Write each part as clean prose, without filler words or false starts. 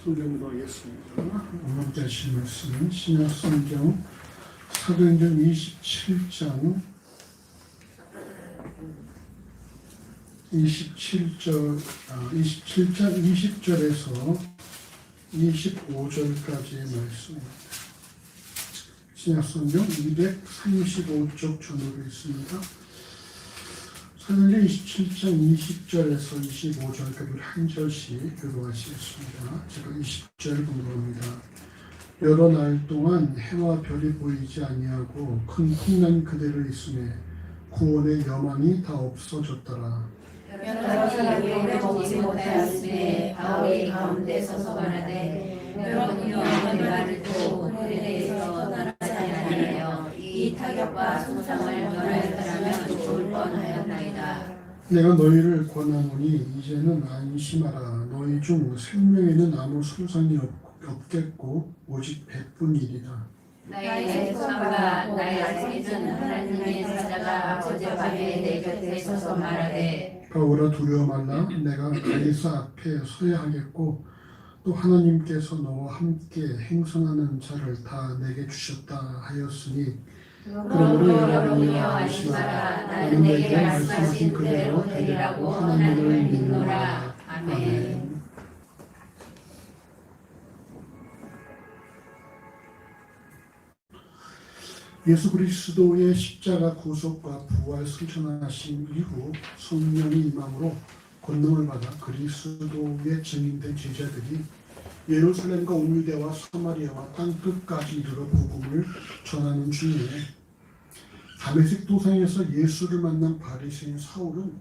성경으로 하겠습니다. 오늘 되신 말씀은 신약성경 사도행전 27장 20절에서 25절까지의 말씀입니다. 신약성경 235쪽 전후로 있습니다. 사도행전 27장 20절에서 25절까지 한 절씩 교도하시겠습니다. 제가 20절 공부합니다. 여러 날 동안 해와 별이 보이지 아니하고 큰 풍랑 그대로 있음에 구원의 여망이 다 없어졌더라. 여러 사람이 오래 먹지 못하였으니 바울이 가운데 서서 말하되 여러분이 어떤 말을 듣고 그에 대해서 떠나지 아니하여 이 타격과 손상을 면하였더라면 좋을 뻔하였나이다. 내가 너희를 권하노니 이제는 안심하라. 너희 중 생명에는 아무 손상이 없겠고 오직 백분이리라. 나의 소망과 나의 생기는 하나님의 사자가 어젯밤에 내 곁에 서서 말하되 바울아 두려워 말라. 내가 가이사 앞에 서야 하겠고 또 하나님께서 너와 함께 행선하는 자를 다 내게 주셨다 하였으니 그러므로 여러분이여 안심하라. 나는 내게 말씀하신 그대로 되리라고 하나님을 믿노라. 아멘. 예수 그리스도의 십자가 구속과 부활 승천하신 이후 성령의 임함으로 권능을 받아 그리스도의 증인된 제자들이 예루살렘과 온 유대와 사마리아와 땅끝까지 이르러 복음을 전하는 중에 다메섹 도상에서 예수를 만난 바리새인 사울은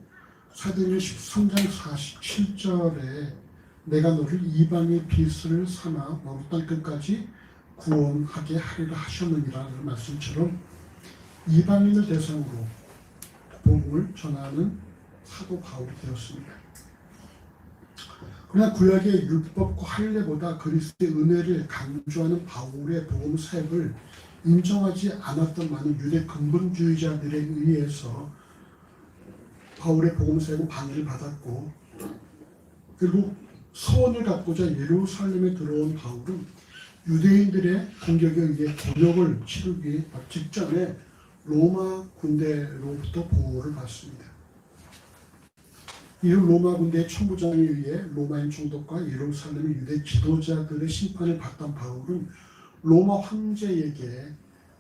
사도행전 13장 47절에 내가 너를 이방의 빚을 삼아 너로 땅끝까지 구원하게 하리라 하셨느니라는 말씀처럼 이방인을 대상으로 복음을 전하는 사도 바울이 되었습니다. 그러나 구약의 율법과 할례보다 그리스도의 은혜를 강조하는 바울의 복음 사역을 인정하지 않았던 많은 유대 근본주의자들에 의해서 바울의 복음 사역은 방해를 받았고 그리고 소원을 갖고자 예루살렘에 들어온 바울은 유대인들의 공격에 의해 곤욕을 치르기 직전에 로마 군대로부터 보호를 받습니다. 이후 로마 군대의 천부장에 의해 로마인 총독과 예루살렘의 유대 지도자들의 심판을 받던 바울은 로마 황제에게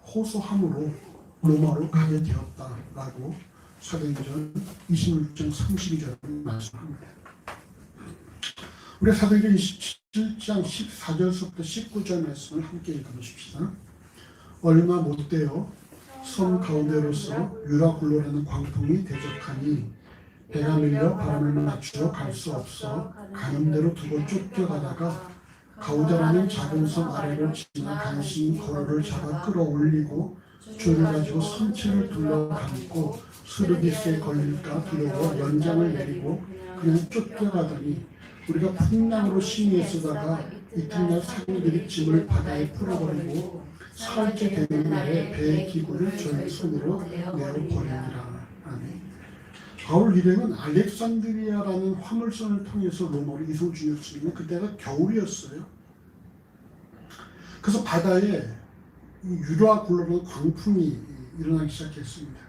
호소함으로 로마로 가게 되었다라고 사도행전 26장 32절에 말씀합니다. 우리 사도행전 27장 14절부터 19절 말씀을 함께 읽어보십시다. 얼마 못되어 섬 가운데로서 유라굴로라는 광풍이 대적하니 배가 밀려 바람을 맞추어 갈 수 없어 가는 대로 두고 쫓겨가다가 가우다라는 작은 섬 아래를 지나 간신히 걸어를 잡아 끌어올리고 줄을 가지고 선체를 둘러감고 수르기스에 걸릴까 두려워 연장을 내리고 그냥 쫓겨가더니 우리가 풍랑으로 심히에 쓰다가 이튿날 사람들이 짐을 바다에 풀어버리고 사흘째 되는 날에 배의 기구를 저희 손으로 내어버리니라. 아멘. 바울 일행은 알렉산드리아라는 화물선을 통해서 로마로 이송 중이었으면 그때가 겨울이었어요. 그래서 바다에 유라굴로라는 광풍이 일어나기 시작했습니다.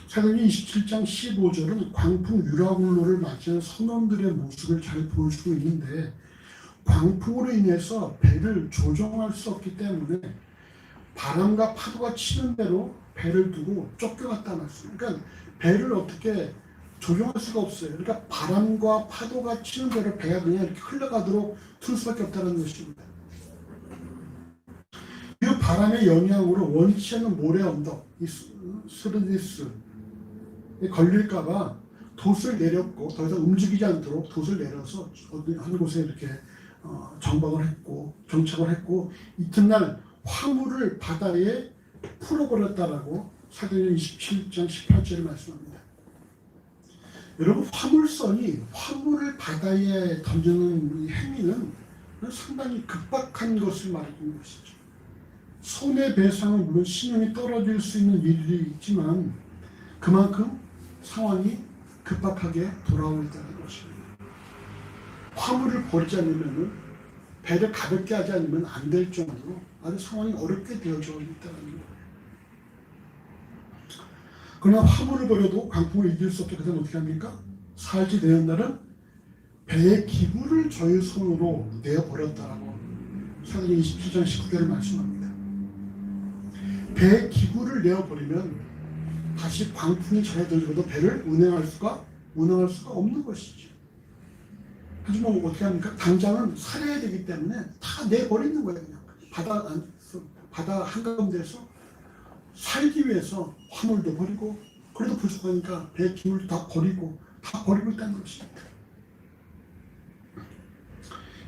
사도행전 27장 15절은 광풍 유라굴로를 맞이한 선원들의 모습을 잘 볼 수 있는데 광풍으로 인해서 배를 조종할 수 없기 때문에 바람과 파도가 치는 대로 배를 두고 쫓겨갔다는 말씀. 그러니까 배를 어떻게 조종할 수가 없어요. 그러니까 바람과 파도가 치는 대로 배가 그냥 이렇게 흘러가도록 둘 수밖에 없다는 것입니다. 이 바람의 영향으로 원치 않는 모래 언덕, 이 스르디스 걸릴까봐 돛을 내렸고 더 이상 움직이지 않도록 돛을 내려서 어디 한 곳에 이렇게 정박을 했고 정착을 했고 이튿날 화물을 바다에 풀어버렸다라고 사도행전 27장 18절에 말씀합니다. 여러분 화물선이 화물을 바다에 던지는 이 행위는 상당히 급박한 것을 말해주는 것이죠. 손해배상은 물론 신용이 떨어질 수 있는 일이 있지만 그만큼 상황이 급박하게 돌아올 때는 것입니다. 화물을 버리지 않으면 배를 가볍게 하지 않으면 안 될 정도로 아주 상황이 어렵게 되어져 있다는 거예요. 그러나 화물을 버려도 광풍을 이길 수 없게 그들은 어떻게 합니까? 사흘째 되는 날은 배의 기구를 저희 손으로 내어버렸다라고 사도행 27장 19절을 말씀합니다. 배의 기구를 내어버리면 다시 광풍이 전해들어도 배를 운행할 수가 없는 것이죠. 하지만 어떻게 합니까? 당장은 살아야 되기 때문에 다 내버리는 거예요. 그냥 바다 한가운데서 살기 위해서 화물도 버리고 그래도 부족하니까 배 기물도 다 버리고 있다는 것입니다.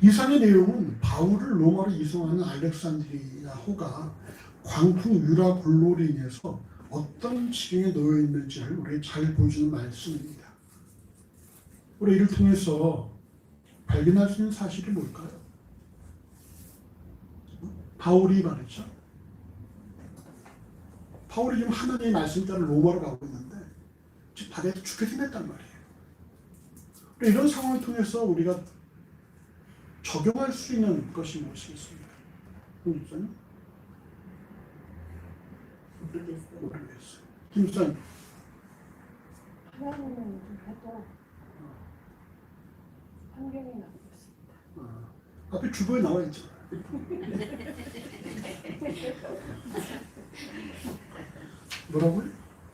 이상의 내용은 바울을 로마로 이송하는 알렉산드리아호가 광풍 유라굴로로 인해서 어떤 지경에 놓여 있는지를 우리에게 잘 보여주는 말씀입니다. 우리 이를 통해서 발견할 수 있는 사실이 뭘까요? 바울이 말했죠. 바울이 지금 하나님의 말씀 따라 로마로 가고 있는데 지금 바다에서 죽게 생겼단 말이에요. 이런 상황을 통해서 우리가 적용할 수 있는 것이 무엇이겠습니까? 모르겠어요. 김수장. 하나님은 해도 환경이 나쁘습니다. 앞에 주보에 나와 있죠. 뭐라고요?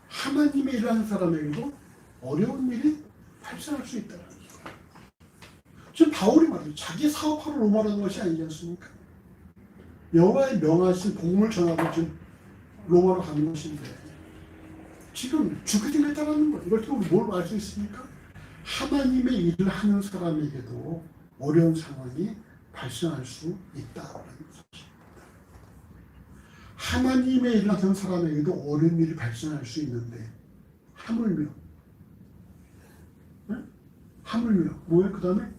하나님의 일을 하는 사람에게도 어려운 일이 발생할 수 있다는 거예요. 지금 바울이 말이죠. 자기 사업하러 로마로 가는 것이 아니지 않습니까? 여호와의 명하신 복음을 전하고 지금 로마로 가는 것인데 지금 죽게 생겼다는 거예요. 이걸 통해 뭘 알 수 있습니까? 하나님의 일을 하는 사람에게도 어려운 상황이 발생할 수 있다는 사실입니다. 하나님의 일을 하는 사람에게도 어려운 일이 발생할 수 있는데 하물며 뭐예요? 그 다음에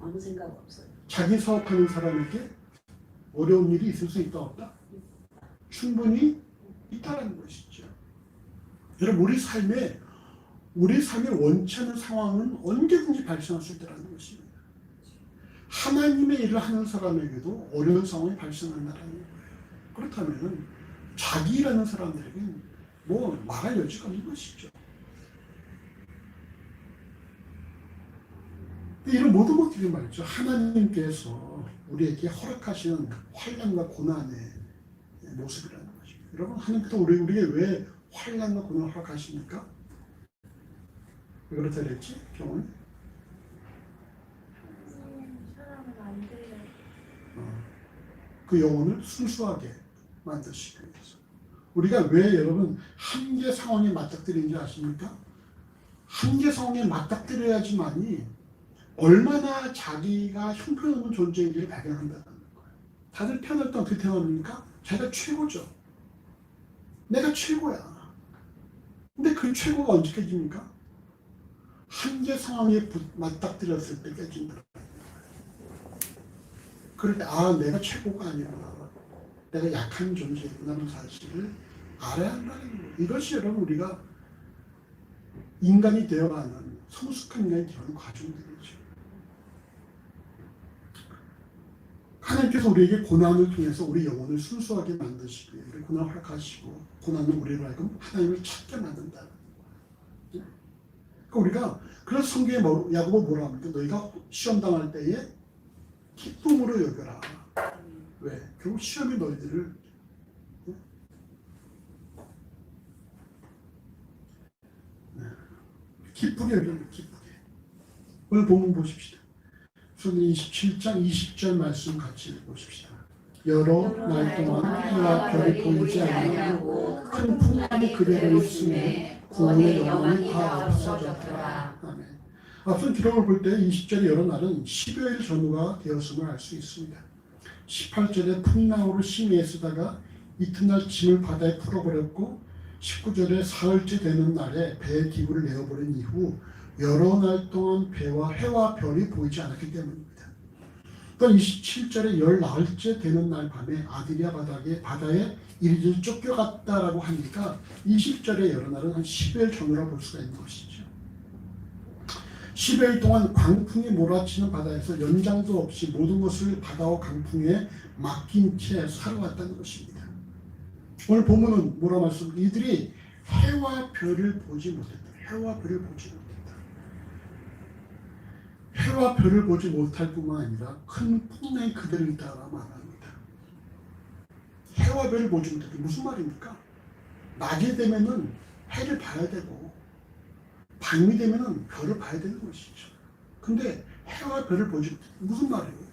아무 생각 없어요. 자기 사업하는 사람에게 어려운 일이 있을 수 있다 없다? 충분히 있다는 것이죠. 여러분 우리 삶에 원치 않는 상황은 언제든지 발생할 수 있다는 것입니다. 하나님의 일을 하는 사람에게도 어려운 상황이 발생한다는 거예요. 그렇다면 자기 일하는 사람들에게는 뭐 말할 여지가 없는 것이죠. 이런 모든 것들이 말이죠. 하나님께서 우리에게 허락하시는 환난과 고난의 모습이라는 것입니다. 여러분 하나님께서 우리에게 왜 환난과 고난을 허락하십니까? 왜 그렇다 그랬지? 경험이? 사람은 안 돼요. 그 영혼을 순수하게 만드시기 위해서. 우리가 왜 여러분 한계 상황에 맞닥뜨리는지 아십니까? 한계 상황에 맞닥뜨려야지만이 얼마나 자기가 형편없는 존재인지를 발견한다는 거예요. 다들 태어날 때 어떻게 태어납니까? 자기가 최고죠. 내가 최고야. 근데 그 최고가 언제 깨집니까? 한계 상황에 맞닥뜨렸을 때 깨진다. 그럴 때 내가 최고가 아니구나. 내가 약한 존재구나라는 사실을 알아야 한다는 거예요. 이것이 여러분 우리가 인간이 되어가는 성숙한 인간이 되어가는 과정들이죠. 하나님께서 우리에게 고난을 통해서 우리 영혼을 순수하게 만드시고 우리 고난을 허락하시고 고난은 우리로 하여금 하나님을 찾게 만든다는 거예요. 그러니까 우리가 그래서 성경에 야고보 뭐라 합니까? 너희가 시험 당할 때에 기쁨으로 여겨라. 왜? 결국 시험이 너희들을 기쁘게 여겨라. 기쁘게. 오늘 본문 보십시다. 성경 27장 20절 말씀 같이 보십시다. 여러 날 동안 해와 별이 보이지 아니하고 큰 풍랑이 그대로 있음에 구원의 영광이 다 없어졌더라. 아멘. 앞선 기록을 볼 때 20절의 여러 날은 10여일 전후가 되었음을 알 수 있습니다. 18절에 풍랑으로 심히 애쓰다가 이튿날 짐을 바다에 풀어버렸고 19절에 사흘째 되는 날에 배의 기구를 내어버린 이후 여러 날 동안 배와 해와 별이 보이지 않았기 때문입니다. 또 27절에 열 나흘째 되는 날 밤에 아드리아 바다에 이리저리 쫓겨갔다라고 하니까 20절에 여러 날은 한 10일 전후라 볼 수가 있는 것이죠. 10일 동안 광풍이 몰아치는 바다에서 연장도 없이 모든 것을 바다와 강풍에 맡긴 채 살아왔다는 것입니다. 오늘 본문은 뭐라 말씀? 이들이 해와 별을 보지 못했다. 해와 별을 보지 못했다. 해와 별을 보지 못할 뿐만 아니라 큰 풍랑이 그대로 있다라 말합니다. 해와 별을 보지 못했다. 무슨 말입니까? 낮이 되면은 해를 봐야 되고 밤이 되면은 별을 봐야 되는 것이죠. 근데 해와 별을 보지 못했다. 무슨 말이에요?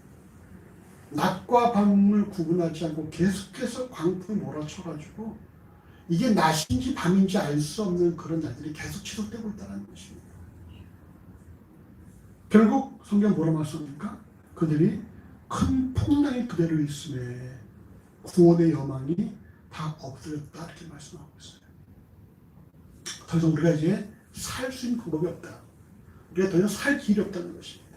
낮과 밤을 구분하지 않고 계속해서 광풍이 몰아쳐가지고 이게 낮인지 밤인지 알 수 없는 그런 날들이 계속 지속되고 있다는 것입니다. 결국 성경 뭐라 말씀합니까? 그들이 큰 풍랑이 그대로 있음에 구원의 여망이 다 없어졌다 이렇게 말씀하고 있어요. 더 이상 우리가 이제 살 수 있는 방법이 없다. 우리가 더 이상 살 길이 없다는 것입니다.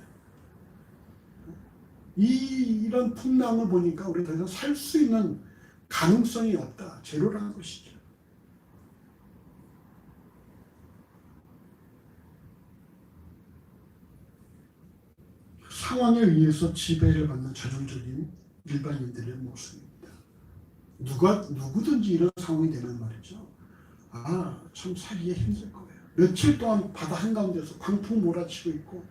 이런 풍랑을 보니까 우리가 더 이상 살 수 있는 가능성이 없다. 제로라는 것이죠. 상황에 의해서 지배를 받는 전형적인 일반인들의 모습입니다. 누구든지 이런 상황이 되면 말이죠. 참 살기가 힘들 거예요. 며칠 동안 바다 한가운데서 광풍 몰아치고 있고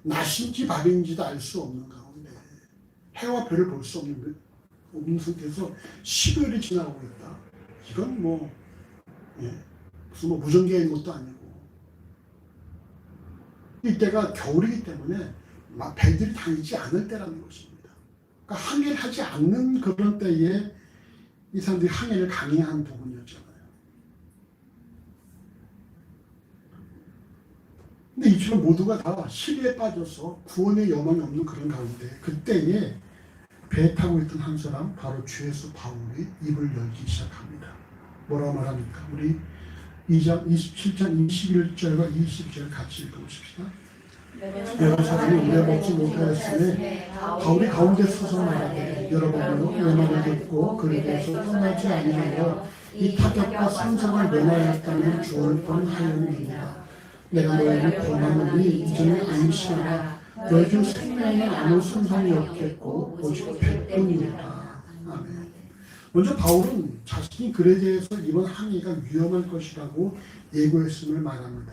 낮인지 밤인지도 알 수 없는 가운데 해와 별을 볼 수 없는 상태에서 10여일이 지나고 있다. 이건 무슨 무전기의 것도 아니고 이때가 겨울이기 때문에 배들이 다니지 않을 때라는 것입니다. 그러니까 항해를 하지 않는 그런 때에 이 사람들이 항해를 강행한 부분이었잖아요. 근데 이처럼 모두가 다 시리에 빠져서 구원의 여망이 없는 그런 가운데 그때에 배 타고 있던 한 사람 바로 주 예수 바울이 입을 열기 시작합니다. 뭐라고 말합니까? 우리 2장 27장 21절과 22절 같이 읽어보십시다. 여러 사람이 오래 먹지 못하였으니 바울이 가운데 서서 말하되 여러분도 내 말을 듣고 그에 대해서 떠나지 아니하여 이 타격과 상상을 면하였다는 주를 뻔하였느니라. 내가 너희를 권하노니 이제는 안심하라. 너희 중 생명에 아무 손상이 없겠고 오직 백분이라. 아멘. 먼저 바울은 자신이 글에 대해서 이번 항해가 위험할 것이라고 예고했음을 말합니다.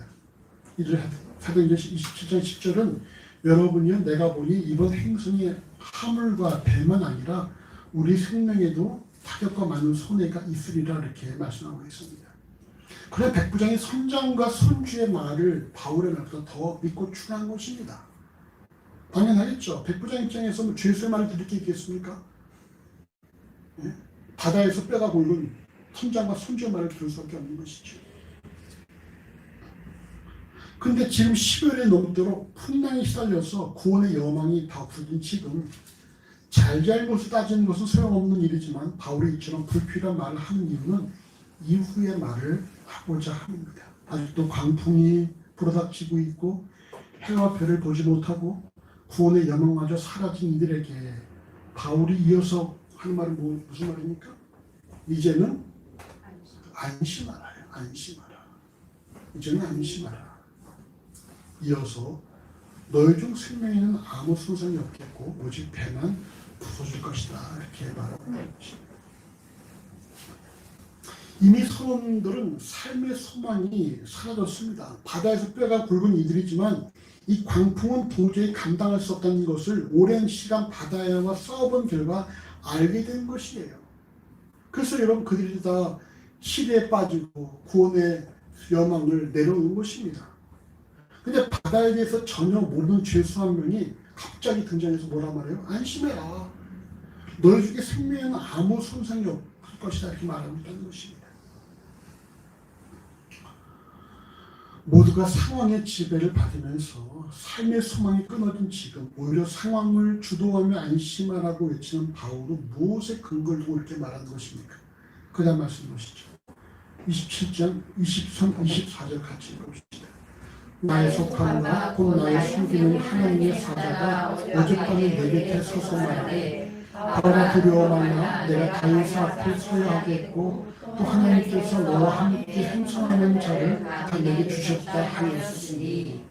이를 사도행전 27장 10절은 여러분이요 내가 보니 이번 행선이 화물과 배만 아니라 우리 생명에도 타격과 많은 손해가 있으리라 이렇게 말씀하고 있습니다. 그래 백부장이 선장과 선주의 말을 바울의 말보다 더 믿고 추구한 것입니다. 당연하겠죠. 백부장 입장에서 주 예수의 말을 들을 게 있겠습니까? 예? 바다에서 뼈가 굵은 선장과 선주의 말을 들을 수밖에 없는 것이죠. 근데 지금 10월에 넘도록 풍랑이 시달려서 구원의 여망이 다 없어진 지금 잘잘못을 따지는 것은 소용없는 일이지만 바울이 이처럼 불필요한 말을 하는 이유는 이후의 말을 하고자 합니다. 아직도 광풍이 불어닥치고 있고 해와 별을 보지 못하고 구원의 여망마저 사라진 이들에게 바울이 이어서 하는 말은 무슨 말입니까? 이제는 안심하라. 안심하라. 이제는 안심하라. 이어서 너희 중 생명에는 아무 손상이 없겠고 오직 배만 부서질 것이다 이렇게 말하고 있는 것입니다. 이미 선원들은 삶의 소망이 사라졌습니다. 바다에서 뼈가 굵은 이들이지만 이 광풍은 도저히 감당할 수 없다는 것을 오랜 시간 바다와 싸워본 결과 알게 된 것이에요. 그래서 여러분 그들이 다 시리에 빠지고 구원의 여망을 내려오는 것입니다. 근데 바다에 대해서 전혀 모르는 죄수 한 명이 갑자기 등장해서 뭐라 말해요? 안심해라. 너희 중에 생명에는 아무 손상이 없을 것이다 이렇게 말한다는 것입니다. 모두가 상황의 지배를 받으면서 삶의 소망이 끊어진 지금 오히려 상황을 주도하며 안심하라고 외치는 바울은 무엇에 근거를 두고 이렇게 말하는 것입니까? 그 다음 말씀 보시죠. 27장 23, 24절 같이 읽어봅시다. 나의 속함과 곧 나의 숨기는 하나님의 사자가 어젯밤에 내 곁에 서서 말하되 바로가 두려워하나 내가 다윗 앞에 서야 하겠고 또 하나님께서 너와 함께 행성하는 자를 다 내게 주셨다 하였으니.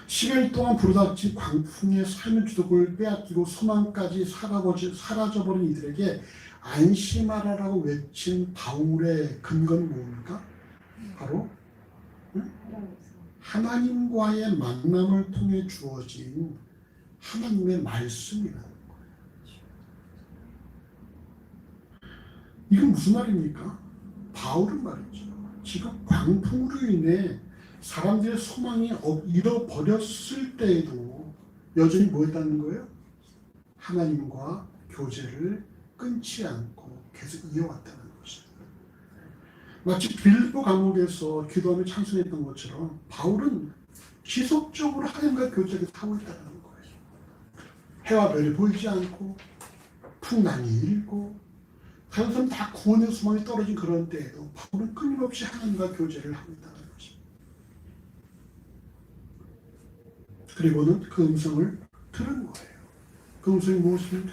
10일 동안 불어닥친 광풍의 삶의 주도권을 빼앗기고 소망까지 사라져버린 이들에게 안심하라라고 외친 바울의 근거는 뭡니까? 바로 하나님과의 만남을 통해 주어진 하나님의 말씀이라는 거예요. 이건 무슨 말입니까? 바울은 말이죠. 지금 광풍으로 인해 사람들의 소망이 잃어버렸을 때에도 여전히 뭐 했다는 거예요? 하나님과 교제를 끊지 않고 계속 이어왔다는 것이에요. 마치 빌보 감옥에서 기도하며 찬송했던 것처럼 바울은 지속적으로 하나님과 교제를 하고 있다는 거예요. 해와 별이 보이지 않고 풍랑이 일고 다른 사람 다 구원의 소망이 떨어진 그런 때에도 바울은 끊임없이 하나님과 교제를 하고 있다는 것입니다. 그리고는 그 음성을 들은 거예요. 그 음성이 무엇입니까?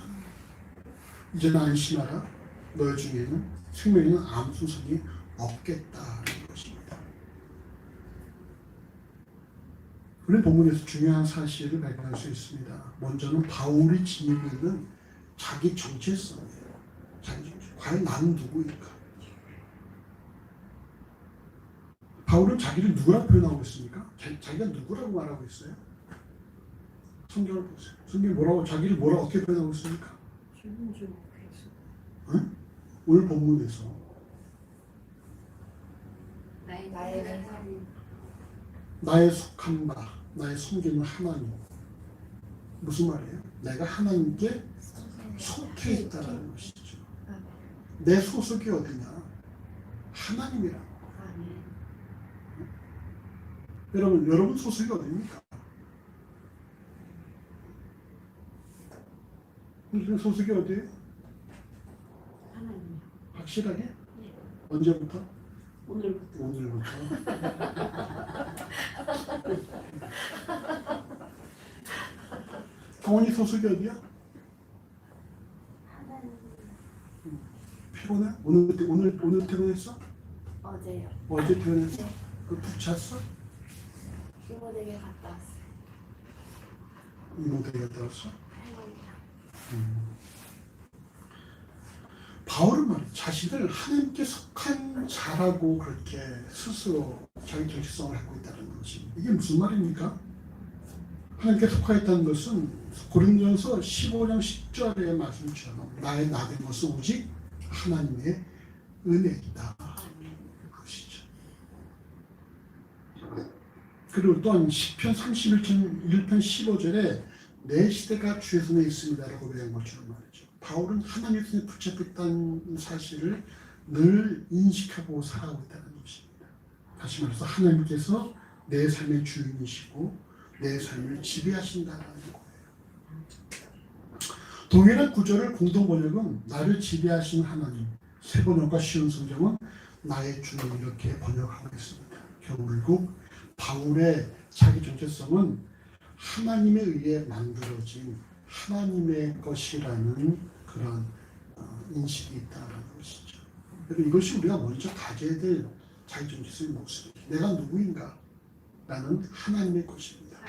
이제는 안심하라. 너희 중에는 생명에는 아무 소송이 없겠다는 것입니다. 우리 본문에서 중요한 사실을 발견할 수 있습니다. 먼저는 바울이 지니고 있는 자기 정체성이에요. 자기 정체. 과연 나는 누구일까? 바울은 자기를 누구라고 표현하고 있습니까? 자기가 누구라고 말하고 있어요? 성경을 보세요. 성경이 뭐라고 자기를 뭐라고 어떻게 표현하고 있습니까? 응? 오늘 본문에서 나의 속한 바, 나의 섬기는 하나님. 무슨 말이에요? 내가 하나님께 속해 있다는 것이죠. 내 소속이 어디냐? 하나님이라고. 여러분 소속이 어디입니까? 무슨 소속이 어디예요? 하나님. 확실하게? 네. 언제부터? 오늘부터. 동원이 소속이 어디야? 하나님. 피곤해? 오늘 퇴근했어? 어제요. 어제 퇴근했어? 네. 푹 잤어? 이모댁에 갔다 왔어요. 이모댁에 갔다 왔어? 할머니랑. 바울은 말이야 자신을 하나님께 속한 자라고 그렇게 스스로 자기 정체성을 갖고 있다는 것이 이게 무슨 말입니까? 하나님께 속하였다는 것은 고린도전서 15장 10절의 말씀처럼 나의 나된 것은 오직 하나님의 은혜이다. 그것이죠. 그리고 또한 시편 31편 15절에 내 시대가 주의 손에 있습니다라고 고백한 것처럼 말이죠. 바울은 하나님의 손에 붙잡혔다는 사실을 늘 인식하고 살아가고 있다는 것입니다. 다시 말해서 하나님께서 내 삶의 주인이시고 내 삶을 지배하신다는 거예요. 동일한 구절을 공동 번역은 나를 지배하신 하나님, 새 번역과 쉬운 성경은 나의 주님 이렇게 번역하고 있습니다. 결국 바울의 자기 정체성은 하나님에 의해 만들어진 하나님의 것이라는 그런 인식이 있다는 것이죠. 그리고 이것이 우리가 먼저 가져야 될 자기 정체성의 모습. 내가 누구인가? 나는 하나님의 것입니다.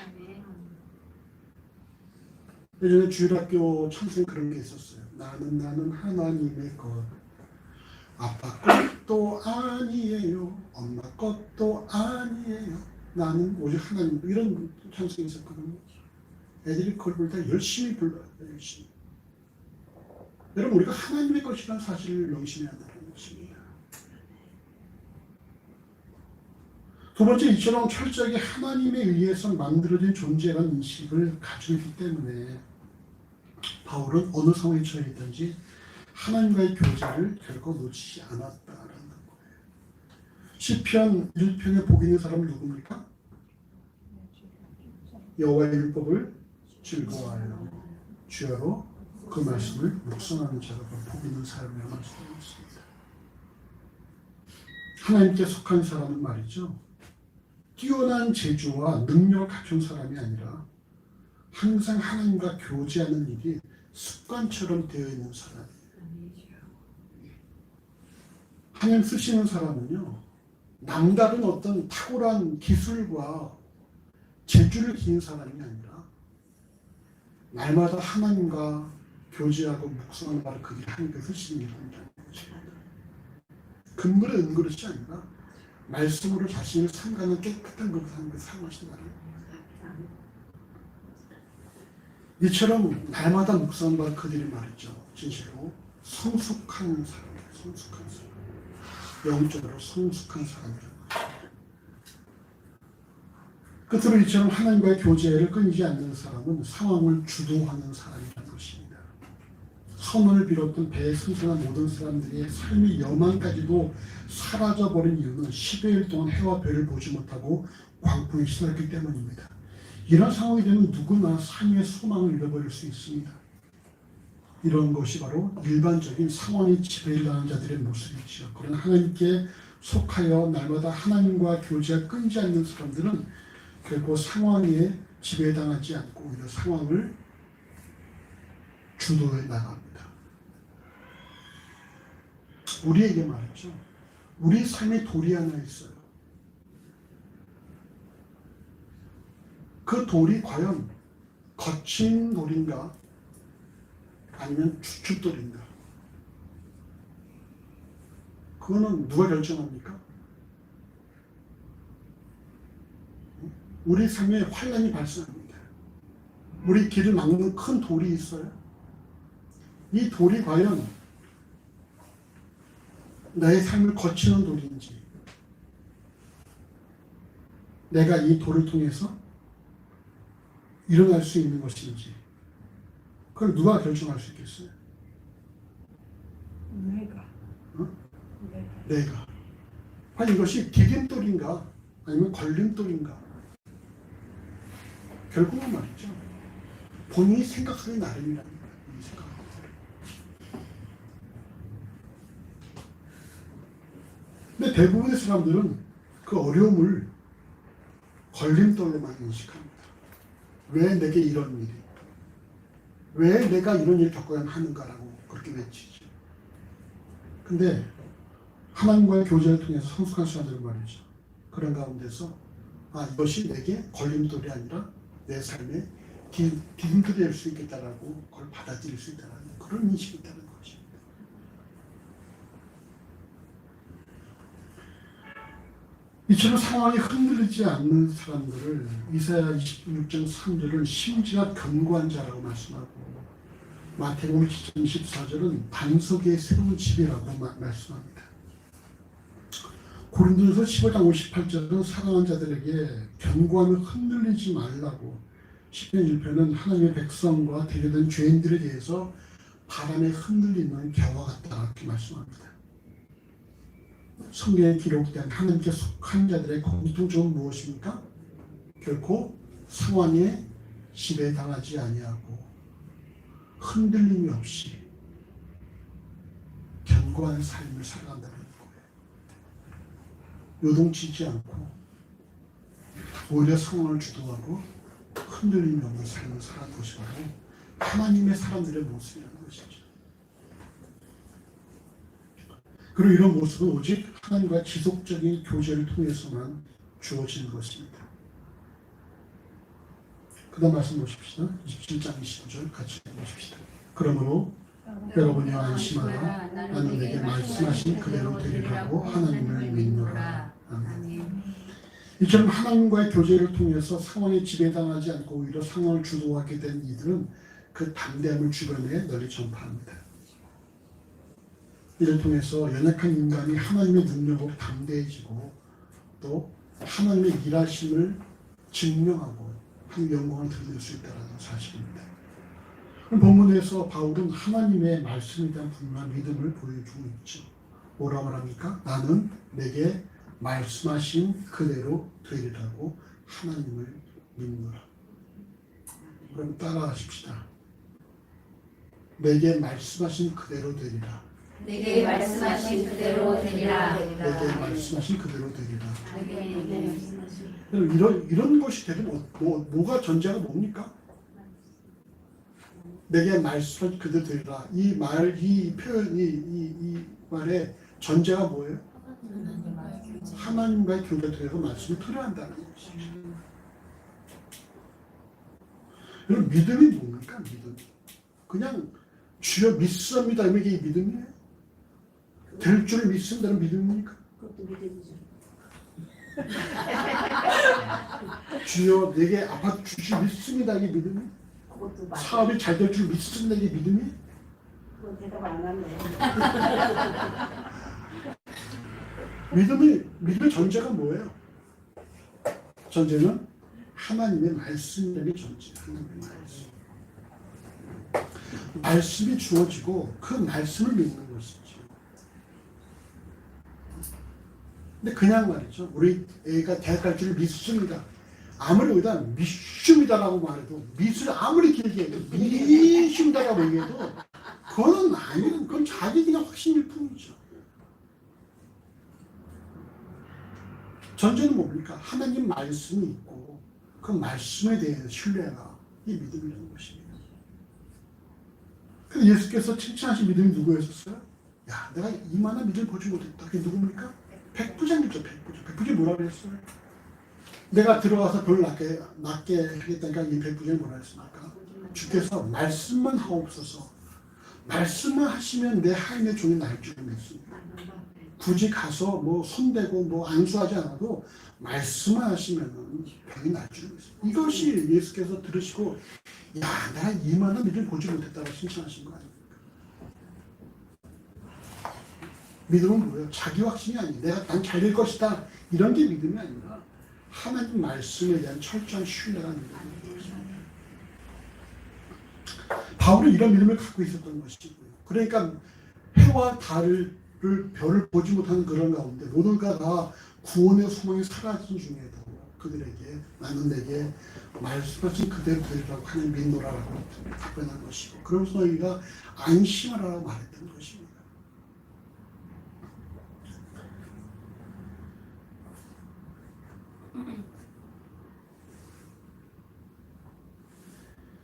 예전에 주일학교 찬송에 그런 게 있었어요. 나는 하나님의 것. 아빠 것도 아니에요. 엄마 것도 아니에요. 나는 오직 하나님. 이런 찬송이 있었거든요. 애들이 그걸 볼 때 열심히 불러요. 열심히. 여러분 우리가 하나님의 것이라는 사실을 명심해야 한다는 것입니다. 두 번째 이처럼 철저하게 하나님에 의해서 만들어진 존재라는 인식을 가지고 있기 때문에 바울은 어느 상황에 처해 있든지 하나님과의 교제를 결코 놓치지 않았다라는 거예요. 시편 1편에 복 있는 사람은 누굽니까? 여호와의 율법을 즐거워하여 주야로 그 말씀을 묵상하는 자가 복 있는 사람이라고 말씀하고 있습니다. 하나님께 속한 사람은 말이죠. 뛰어난 재주와 능력을 갖춘 사람이 아니라 항상 하나님과 교제하는 일이 습관처럼 되어 있는 사람이에요. 하나님 쓰시는 사람은요. 남다른 어떤 탁월한 기술과 재주를 기인 사람이 아니라 날마다 하나님과 교제하고 묵상하는 바를 그 길을 하는 게 흐시는 일이라는 것입니다. 근거는 은그릇이 아니라 말씀으로 자신을 삼가는 깨끗한 그릇 하는 게 사용하신다는 거예요. 이처럼 날마다 묵상하는 바를 그들이 말했죠. 진실로 성숙한 사람들, 성숙한 사람, 영적으로 성숙한 사람들. 끝으로 이처럼 하나님과의 교제를 끊이지 않는 사람은 상황을 주도하는 사람이라는 것입니다. 선을 비롯한 배에 승선한 모든 사람들의 삶의 여망까지도 사라져버린 이유는 10여일 동안 해와 별을 보지 못하고 광풍이 시달렸기 때문입니다. 이런 상황이 되면 누구나 삶의 소망을 잃어버릴 수 있습니다. 이런 것이 바로 일반적인 상황에 지배를 당한 자들의 모습이죠. 그러나 하나님께 속하여 날마다 하나님과 교제가 끊이지 않는 사람들은 결코 상황에 지배당하지 않고 오히려 상황을 주도해 나갑니다. 우리에게 말이죠. 우리 삶에 돌이 하나 있어요. 그 돌이 과연 거친 돌인가 아니면 주춧돌인가? 그거는 누가 결정합니까? 우리 삶에 환란이 발생합니다. 우리 길을 막는 큰 돌이 있어요. 이 돌이 과연 나의 삶을 거치는 돌인지, 내가 이 돌을 통해서 일어날 수 있는 것인지, 그걸 누가 결정할 수 있겠어요? 내가. 아니 이것이 디딤돌인가 아니면 걸림돌인가? 결국은 말이죠. 본인이 생각하기 나름이라는 거예요. 근데 대부분의 사람들은 그 어려움을 걸림돌로만 인식합니다. 왜 내게 이런 일이? 왜 내가 이런 일을 겪어야 하는가라고 그렇게 외치죠. 근데 하나님과의 교제를 통해서 성숙한 사람들은 말이죠. 그런 가운데서 이것이 내게 걸림돌이 아니라 내 삶에 디딤돌이 될 수 있겠다라고 그걸 받아들일 수 있다는 그런 인식이 있다는 것입니다. 이처럼 상황이 흔들리지 않는 사람들을 이사야 26장 3절은 심지어 견고한 자라고 말씀하고 마태복음 7장 14절은 반석의 새로운 집이라고 말씀합니다. 고린도전서 15장 58절은 사랑하는 자들에게 견고함을 흔들리지 말라고 시편 1편은 하나님의 백성과 대려된 죄인들에 대해서 바람에 흔들리는 겨와 같다 이렇게 말씀합니다. 성경에 기록된 하나님께 속한 자들의 공통점은 무엇입니까? 결코 상황에 지배당하지 아니하고 흔들림이 없이 견고한 삶을 살아간다는 거예요. 요동치지 않고 오히려 상황을 주도하고 흔들림이 없는 삶을 살아가는 것이 바로 하나님의 사람들의 모습이라는 것이죠. 그리고 이런 모습은 오직 하나님과 지속적인 교제를 통해서만 주어지는 것입니다. 그 다음 말씀 보십시다. 27장 25절 같이 보십시다. 그러므로 여러분이 안심하라. 나는 내게 말씀하신 그대로 되리라고 하나님을 믿노라. 아멘. 이처럼 하나님과의 교제를 통해서 상황에 지배당하지 않고 오히려 상황을 주도하게 된 이들은 그 담대함을 주변에 널리 전파합니다. 이를 통해서 연약한 인간이 하나님의 능력으로 담대해지고 또 하나님의 일하심을 증명하고 그 영광을 드러낼 수 있다는 사실입니다. 본문에서 바울은 하나님의 말씀에 대한 분명한 믿음을 보여주고 있죠. 뭐라고 합니까? 나는 내게 말씀하신 그대로 되리라고 하나님을 믿노라. 그럼 따라하십시다. 내게 말씀하신 그대로 되리라. 내게 말씀하신 그대로 되리라. 내게 말씀하신 그대로 되리라. 내게 말씀하신 이런 것이 되면 뭐가 전제가 뭡니까? 내게 말씀하신 그대로 되리라. 이 표현이 이 말의 전제가 뭐예요? 하나님과의 교제를 통해서 말씀을 토로한다는 것이죠. 여러분 믿음이 뭡니까? 믿음. 그냥 주여 믿습니다. 이게 믿음이에요. 될 줄 믿습니다는 믿음입니까? 그것도 믿음이죠. 주여 내게 아파트 주시 믿습니다. 이게 믿음이에요. 그것도 맞아. 사업이 잘 될 줄 믿습니다. 이게 믿음이에요. 그건 대답 안 하네. 믿음의 전제가 뭐예요? 전제는 하나님의 말씀이라는 게 전제예요. 하나님의 말씀. 말씀이 주어지고 그 말씀을 믿는 것이죠. 근데 그냥 말이죠. 우리 애가 대학 갈 줄 믿습니다. 아무리 여기다 믿습니다라고 말해도 믿을 아무리 길게 해도 믿습니다라고 얘기해도 그건 아니에요. 그건 자기 그냥 확신일 뿐이죠. 전제는 뭡니까? 하나님 말씀이 있고 그 말씀에 대해서 신뢰가 이 믿음이라는 것입니다. 그래서 예수께서 칭찬하신 믿음이 누구였었어요? 야, 내가 이만한 믿음을 보지 못했다. 그게 누굽니까? 백부장이죠. 백부장이 뭐라 그랬어요? 내가 들어가서 별 낮게 하겠다니까 이 백부장이 뭐라 했습니까? 주께서 말씀만 하옵소서. 말씀만 하시면 내 하인의 종이 날 줄 믿습니다. 굳이 가서 뭐 손대고 뭐 안수하지 않아도 말씀만 하시면 병이 날 줄 믿습니다. 이것이 예수께서 들으시고 야, 내가 이만한 믿음을 보지 못했다고 칭찬하신 거 아닙니까? 믿음은 뭐예요? 자기 확신이 아니에요. 난 잘 될 것이다. 이런 게 믿음이 아니라 하나님 말씀에 대한 철저한 신뢰가 믿음입니다. 바울은 이런 믿음을 갖고 있었던 것이고요. 그러니까 해와 달을 별을 보지 못하는 그런 가운데 모두가 다 구원의 소망이 사라진 중에도 그들에게 나는 내게 말씀하신 그대로 되리라고 하나님 믿노라라고 답변한 것이고 그러면서 너희가 안심하라고 말했던 것입니다.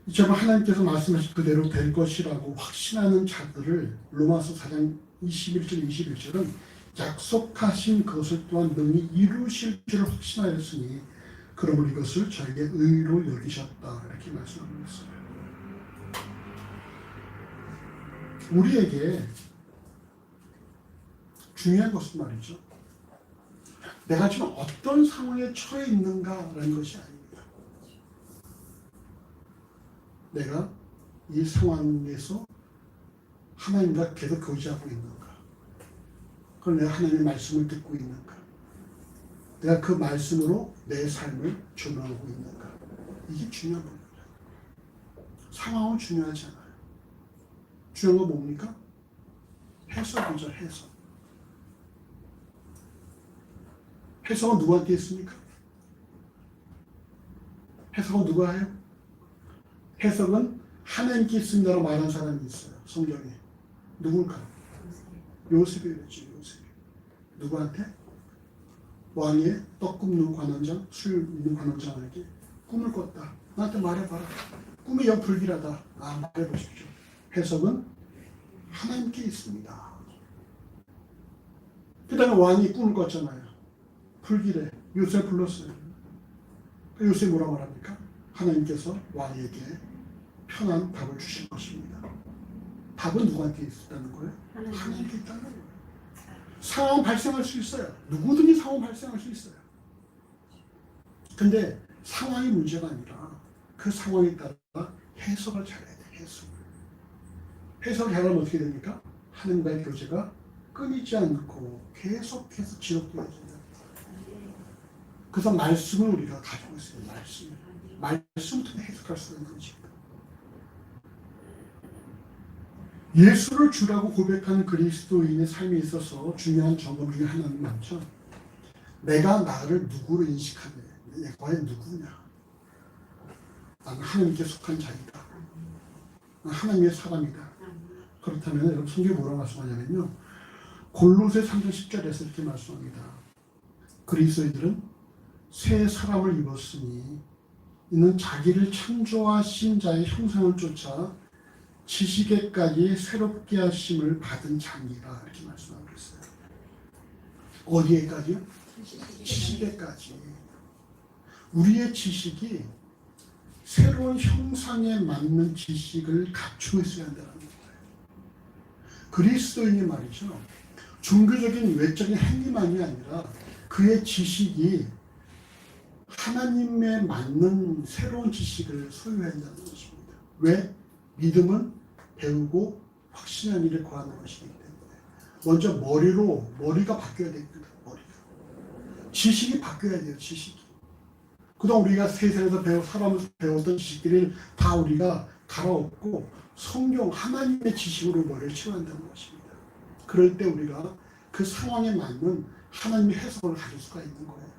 이처럼 하나님께서 말씀하신 그대로 될 것이라고 확신하는 자들을 로마서 4장 21절 21절은 약속하신 것을 또한 능히 이루실 줄 확신하였으니 그러므로 이것을 저에게 의로 여기셨다 이렇게 말씀하고 있어요. 우리에게 중요한 것은 말이죠. 내가 지금 어떤 상황에 처해 있는가라는 것이 아닙니다. 내가 이 상황에서 하나님과 계속 교제하고 있는가? 그럼 내가 하나님의 말씀을 듣고 있는가? 내가 그 말씀으로 내 삶을 조명하고 있는가? 이게 중요한 겁니다. 상황은 중요하지 않아요. 중요한 건 뭡니까? 해석이죠, 해석. 해석은 누구한테 있습니까? 해석은 누가 해요? 해석은 하나님께 있습니다라고 말하는 사람이 있어요. 성경에. 누굴까? 요셉이 그랬죠. 요셉이. 누구한테? 왕의 떡 굽는 관원장, 술 있는 관원장에게 꿈을 꿨다. 나한테 말해봐라. 꿈이 영 불길하다. 말해보십시오. 해석은 하나님께 있습니다. 그 다음에 왕이 꿈을 꿨잖아요. 불길해. 요셉 불렀어요. 요셉 뭐라 말합니까? 하나님께서 왕에게 편한 답을 주실 것입니다. 답은 누구한테 있다는 거예요? 하나님께 있다는 거예요. 상황 발생할 수 있어요. 누구든지 상황 발생할 수 있어요. 근데 상황이 문제가 아니라 그 상황에 따라 해석을 잘해야 돼. 해석을 잘하면 어떻게 됩니까? 하나님과의 교제가 끊이지 않고 계속해서 지속되어진다. 그래서 말씀을 우리가 가지고 있어요. 말씀을 통해 해석할 수 있는 것입니다. 예수를 주라고 고백하는 그리스도인의 삶에 있어서 중요한 점검 중에 하나는 많죠. 내가 나를 누구로 인식하느냐. 내가 과연 누구냐. 나는 하나님께 속한 자이다. 나는 하나님의 사람이다. 그렇다면 여러분 성경이 뭐라고 말씀하냐면요. 골로새 3장 10절에서 이렇게 말씀합니다. 그리스도인들은 새 사람을 입었으니 이는 자기를 창조하신 자의 형상을 쫓아 지식에까지 새롭게 하심을 받은 자니라 이렇게 말씀하고 있어요. 어디에까지요? 지식에까지. 우리의 지식이 새로운 형상에 맞는 지식을 갖추고 있어야 한다는 거예요. 그리스도인이 말이죠. 종교적인 외적인 행위만이 아니라 그의 지식이 하나님에 맞는 새로운 지식을 소유해야 한다는 것입니다. 왜? 믿음은 배우고 확신한 일에 거하는 것이기 때문에 먼저 머리가 바뀌어야 됩니다. 머리가. 지식이 바뀌어야 돼요. 지식이. 그동안 우리가 세상에서 살아오면서 배웠던 지식들을 다 우리가 갈아엎고 성경 하나님의 지식으로 머리를 채워한다는 것입니다. 그럴 때 우리가 그 상황에 맞는 하나님의 해석을 가질 수가 있는 거예요.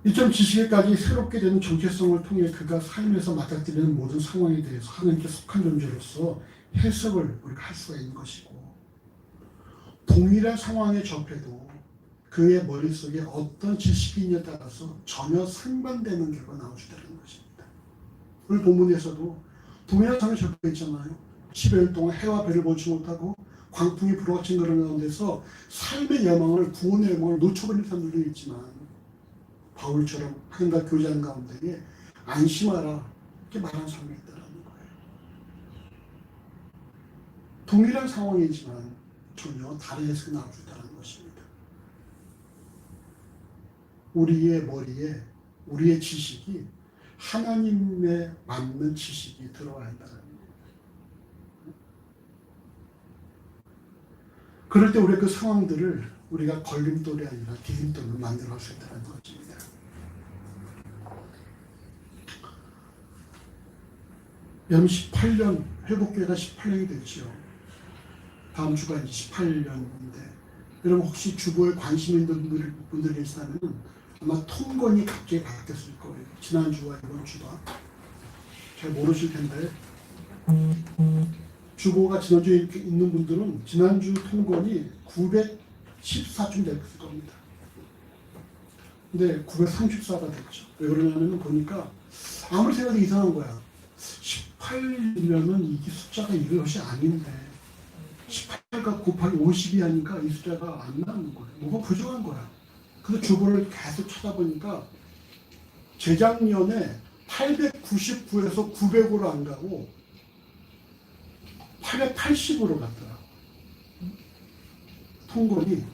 이점 지식에까지 새롭게 되는 정체성을 통해 그가 삶에서 맞닥뜨리는 모든 상황에 대해서 하나님께 속한 존재로서 해석을 우리가 할 수가 있는 것이고, 동일한 상황에 접해도 그의 머릿속에 어떤 지식이 있냐에 따라서 전혀 상반되는 결과가 나올 수 있다는 것입니다. 오늘 본문에서도 동일한 상황에 접해 있잖아요. 10여일 동안 해와 별을 보지 못하고 광풍이 불어닥친 그런 가운데서 삶의 여망을, 구원의 여망을 놓쳐버린 사람들도 있지만 바울처럼 하나님과 교제하는 가운데에 안심하라 이렇게 말하는 사람이 있다는 거예요. 동일한 상황이지만 전혀 다른 해석이 나올 수 있다는 것입니다. 우리의 머리에 우리의 지식이 하나님에 맞는 지식이 들어와야 한다는 거예요. 그럴 때 우리가 그 상황들을 우리가 걸림돌이 아니라 디딤돌로 만들어갈 수 있다는 것입니다. 여러분 18년, 회복교회가 18년이 됐죠. 다음 주가 이제 18년인데 여러분 혹시 주보에 관심 있는 분들이 계시다면 아마 통건이 갑자기 바뀌었을 거예요. 지난주와 이번 주가. 잘 모르실 텐데 주보가 지난주에 있는 분들은 지난주 통건이 914쯤 됐을 겁니다. 근데 934가 됐죠. 왜 그러냐면 보니까 아무리 생각해도 이상한 거야. 18이면은 이게 숫자가 이것이 아닌데 18과 곱하기 50이 하니까 이 숫자가 안 나오는 거예요. 뭐가 부족한 거야. 그래서 주보를 계속 찾아보니까 재작년에 899에서 900으로 안 가고 880으로 갔더라. 통건이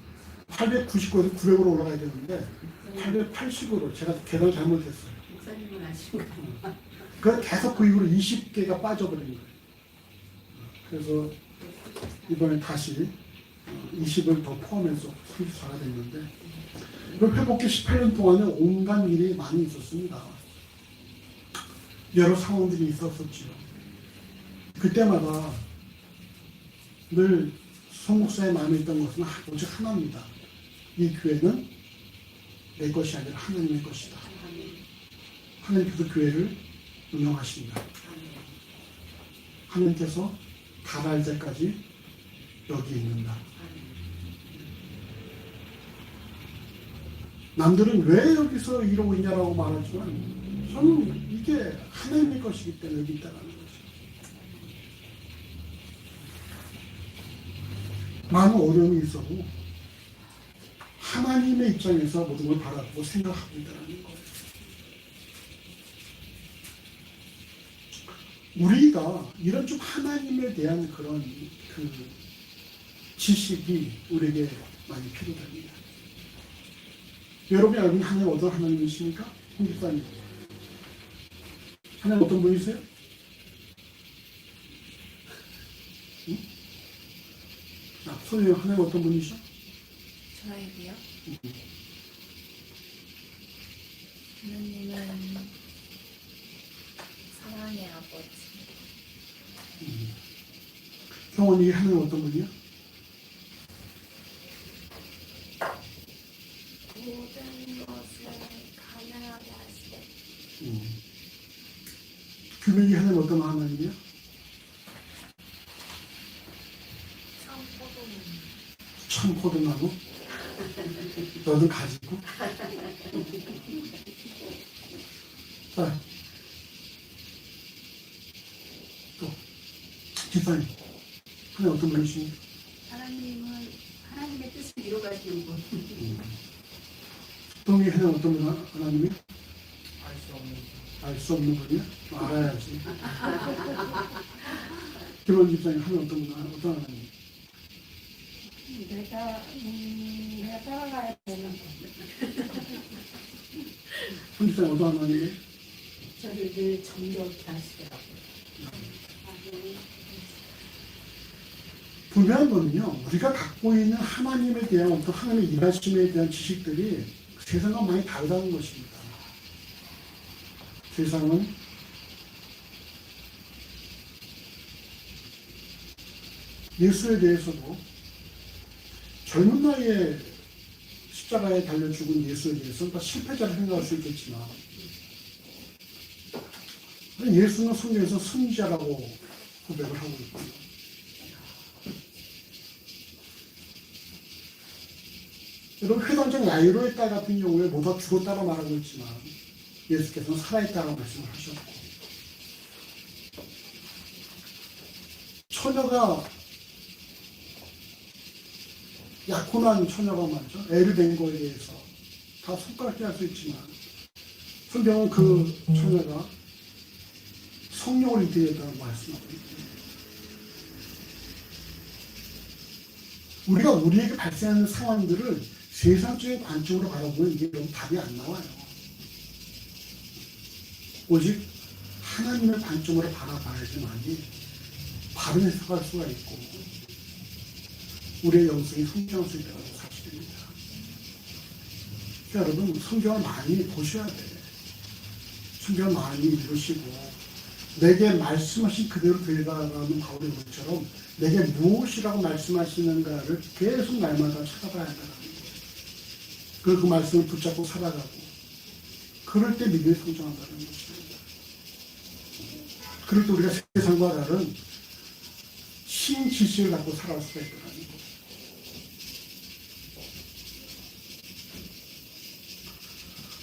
899에서 900으로 올라가야 되는데 880으로 제가 계산 잘못했어요. 목사님은 아신가요? 그래서 계속 그 이후로 20개가 빠져버린 거예요. 그래서 이번에 다시 20을 더 포함해서 34가 됐는데 회복기 18년 동안은 온갖 일이 많이 있었습니다. 여러 상황들이 있었었죠. 그때마다 늘 성목사의 마음에 있던 것은 오직 하나입니다. 이 교회는 내 것이 아니라 하나님의 것이다. 하나님께서 교회를 운영하신다. 하나님께서 가라할 때까지 여기 있는다. 남들은 왜 여기서 이러고 있냐라고 말하지만 저는 이게 하나님의 것이기 때문에 여기 있다는 거죠. 많은 어려움이 있어도 하나님의 입장에서 모든 걸 바라보고 생각하고 있다는 거예요. 우리가 이런 좀 하나님에 대한 그런 그 지식이 우리에게 많이 필요합니다. 여러분이 알고 있는 하나님 어떤 하나님이십니까? 홍집사님. 하나님 어떤 분이세요? 응? 소녀 하나님 어떤 분이시죠? 저에게요? 하나님은 사랑의 아버지. 형원이 하나님 어떤 분이야? 모든 것을 가능하게 하시되. 규명이 하나님 어떤 하나님이야? 청포도나무? 너는 가지고? 자, 또 집사님 하나님 어떤 분이십니까? 하나님은 하나님의 뜻을 이루어가시는 분. 또 성령이 하나님 어떤 분 하나님이? 알 수 없는 알 수 없는 분이야? 알아야지. 김원 집사님 하나님 어떤 분 어떤 하나님? 내가 따라가야 되는 거. 손 집사님 어떤 하나님이? 저를 늘 정겹게 하시더라고요. 분명한 거는요, 우리가 갖고 있는 하나님에 대한 어떤 하나님의 일하심에 대한 지식들이 세상과 많이 다르다는 것입니다. 세상은 예수에 대해서도 젊은 나이에 십자가에 달려 죽은 예수에 대해서는 다 실패자를 생각할 수 있겠지만, 예수는 성경에서 선지자라고 고백을 하고 있고요. 여러분, 회당장 야이로의 딸 같은 경우에 모두 죽었다고 말하고 있지만 예수께서는 살아있다고 말씀을 하셨고, 처녀가 약혼한 처녀가 말이죠, 애를 뵌 거에 대해서 다 손가락질 할 수 있지만 성경은 그 처녀가 성령을 입히겠다고 말씀하고 있습니다. 우리가 우리에게 발생하는 상황들을 세상적인 관점으로 바라보면 이게 너무 답이 안 나와요. 오직 하나님의 관점으로 바라봐야지만이 바른 해석할 수가 있고 우리의 영성이 성장할 수 있다는 사실입니다. 그러니까 여러분, 성경을 많이 보셔야 돼요. 성경을 많이 읽으시고 내게 말씀하신 그대로 되어가는 바울의 것처럼 내게 무엇이라고 말씀하시는가를 계속 날마다 찾아봐야 한다는 거예요. 그리고 그 말씀을 붙잡고 살아가고 그럴 때 믿음이 성장한다는 것입니다. 그럴 때 우리가 세상과 다른 신지식을 갖고 살아갈 수가 있다는 거예요.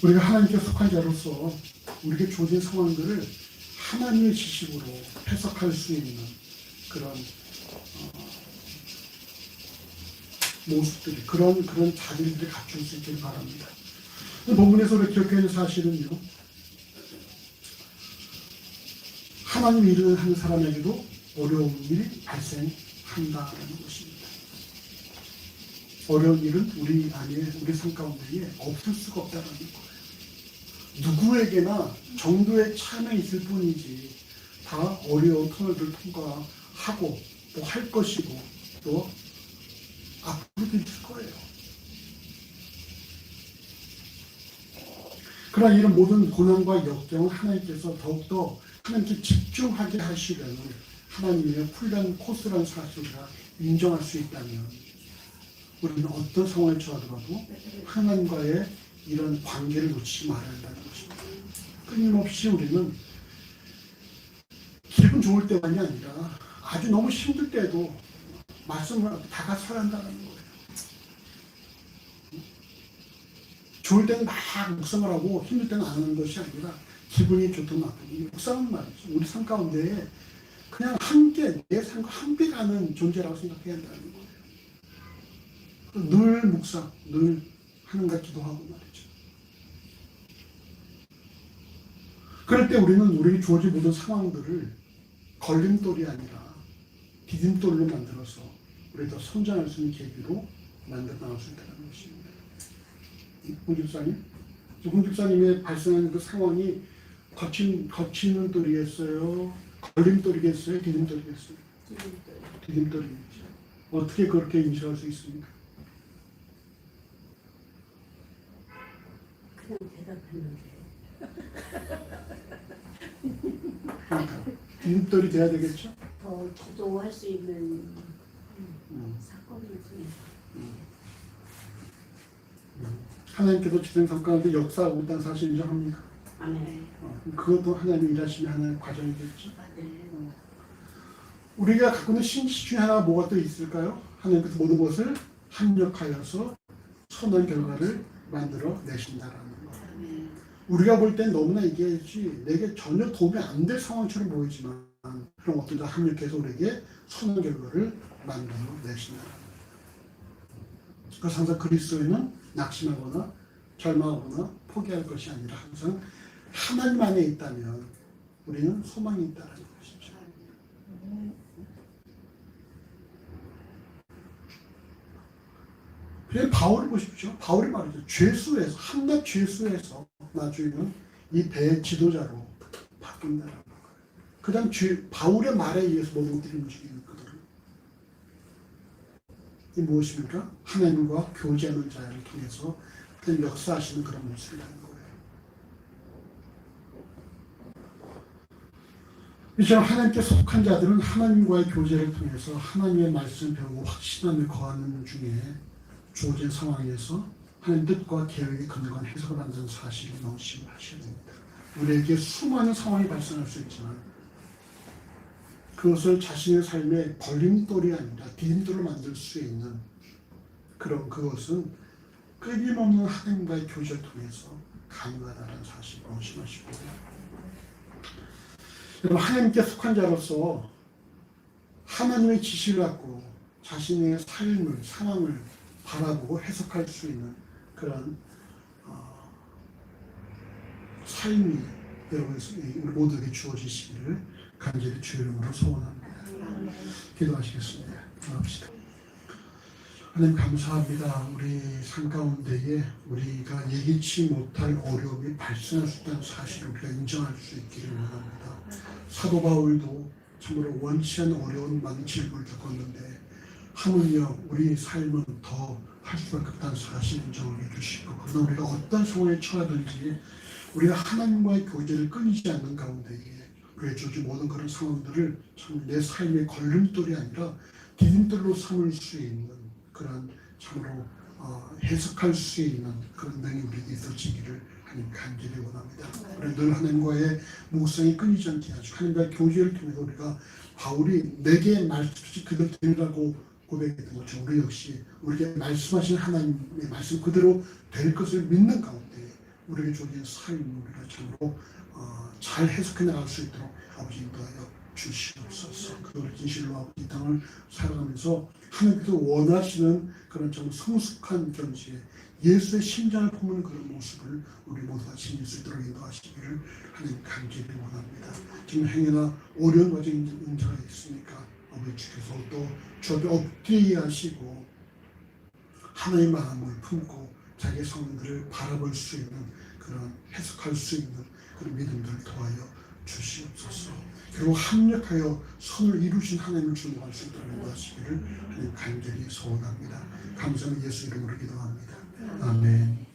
우리가 하나님께 속한 자로서 우리에게 주어진 상황들을 하나님의 지식으로 해석할 수 있는 그런 모습들이, 그런 자질들을 갖출 수 있기를 바랍니다. 본문에서 우리가 기억해야 할 사실은요, 하나님 일을 하는 사람에게도 어려운 일이 발생한다는 것입니다. 어려운 일은 우리 안에, 우리 삶 가운데에 없을 수가 없다는 거예요. 누구에게나 정도의 차이가 있을 뿐이지 다 어려운 터널들을 통과하고 또 할 것이고 또 앞으로도 있을 거예요. 그러나 이런 모든 고난과 역경을 하나님께서 더욱더 하나님께 집중하게 하시려는 하나님의 훈련 코스라는 사실을 인정할 수 있다면 우리는 어떤 상황에 처하더라도 하나님과의 이런 관계를 놓치지 말아야 한다는 것입니다. 끊임없이 우리는 기분 좋을 때만이 아니라 아주 너무 힘들 때도 말씀을 다가서야 한다는 거예요. 좋을 때는 막 묵상을 하고 힘들 때는 안 하는 것이 아니라 기분이 좋든 나쁘든 묵상은 말이죠. 우리 삶 가운데 그냥 함께 내 삶과 함께 가는 존재라고 생각해야 한다는 거예요. 늘 묵상, 늘 하나님과 기도하고 말이죠. 그럴 때 우리는 우리에게 주어진 모든 상황들을 걸림돌이 아니라 디딤돌로 만들어서 우리가 더 성장할 수 있는 계기로 만들어 나갈 수 있다는 것입니다. 홍 집사님? 홍 집사님의 발생하는 그 상황이 거치는 돌이겠어요? 걸림돌이겠어요? 디딤돌이겠어요? 디딤돌이겠죠. 어떻게 그렇게 인식할 수 있습니까? 그냥 대답했는데. 그러니까 디딤돌이 돼야 되겠죠? 더 기도할 수 있는 사건을 통해서. 하나님께서 지상 삶 가운데 역사하고 있다는 사실 인정합니까? 아멘. 그것도 하나님이 일하시는 하나의 과정이겠죠. 네. 우리가 갖고 있는 신지 중에 하나가 뭐가 또 있을까요? 하나님께서 모든 것을 합력하여서 선한 결과를 만들어 내신다라는 것. 우리가 볼 땐 너무나 이게 내게 전혀 도움이 안 될 상황처럼 보이지만 그런 것들 다 합력해서 우리에게 선한 결과를 만들어 내신다. 그래서 항상 그리스도에는 낙심하거나 절망하거나 포기할 것이 아니라 항상 하나님 안에 있다면 우리는 소망이 있다는 것이죠. 그래서 바울을 보십시오. 바울이 말이죠. 죄수에서 한낱 죄수에서 나중에는 이 배의 지도자로 바뀐다는 거예요. 그 다음 바울의 말에 의해서 모든 것들이 움직이는 거거든요. 이 무엇입니까? 하나님과 교제하는 자를 통해서 역사하시는 그런 모습이라는 거예요. 이처럼 하나님께 속한 자들은 하나님과의 교제를 통해서 하나님의 말씀을 배우고 확신함을 거하는 중에 주어진 상황에서 하나님 뜻과 계획에 근거한 해석을 한다는 사실을 너무 심하셔야 됩니다. 우리에게 수많은 상황이 발생할 수 있지만 그것을 자신의 삶의 걸림돌이 아니라 디딤돌로 만들 수 있는 그것은 끊임없는 하나님과의 교제를 통해서 가능하다는 사실을 너무 심하시고, 여러분 하나님께 속한 자로서 하나님의 지시를 갖고 자신의 삶을 상황을 바라보고 해석할 수 있는 그런 삶이 여러분 모두에게 주어지시기를 간절히 주의 이름으로 소원합니다. 기도하시겠습니다. 기도합시다. 하나님 감사합니다. 우리 삶 가운데에 우리가 예기치 못할 어려움이 발생할 수 있다는 사실을 우리가 인정할 수 있기를 원합니다. 사도 바울도 참으로 원치 않은 어려운 망칠을 겪었는데 하물며 우리 삶은 더 할 수밖에 없다는 사실 인정을 해주시고, 그러나 우리가 어떤 상황에 처하든지 우리가 하나님과의 교제를 끊이지 않는 가운데에 우리의 주어진 모든 그런 상황들을 참 내 삶의 걸림돌이 아니라 디딤돌로 삼을 수 있는 그런 참으로 해석할 수 있는 그런 능력이 우리에게 있어지기를 하나님 간절히 원합니다. 우리 늘 하나님과의 묵상이 끊이지 않게 하시고 하나님과의 교제를 통해서 우리가 바울이 내게 말씀하신 그들 되라고 고백했던 것처럼 우리 역시 우리에게 말씀하신 하나님의 말씀 그대로 될 것을 믿는 가운데 우리에게 주어진 삶을 우리가 참으로 잘 해석해 나갈 수 있도록 아버지 인도하여 주시옵소서. 그걸 진실로 아버지 이 땅을 살아가면서 하나님께서 원하시는 그런 좀 성숙한 견지에 예수의 심장을 품는 그런 모습을 우리 모두가 지닐 수 있도록 인도하시기를 하나님 간절히 원합니다. 지금 행여나 어려운 과정에 있는 자가 있으니까 아버지 주께서 또 저를 엎드리게 하시고 하나님의 마음을 품고 자기의 성들을 바라볼 수 있는 그런 해석할 수 있는 그런 믿음들을 도와여 주시옵소서. 그리고 합력하여 선을 이루신 하나님을 주목할 수 있도록 인도하시기를 하나님 간절히 소원합니다. 감사는 예수 이름으로 기도합니다. 아멘.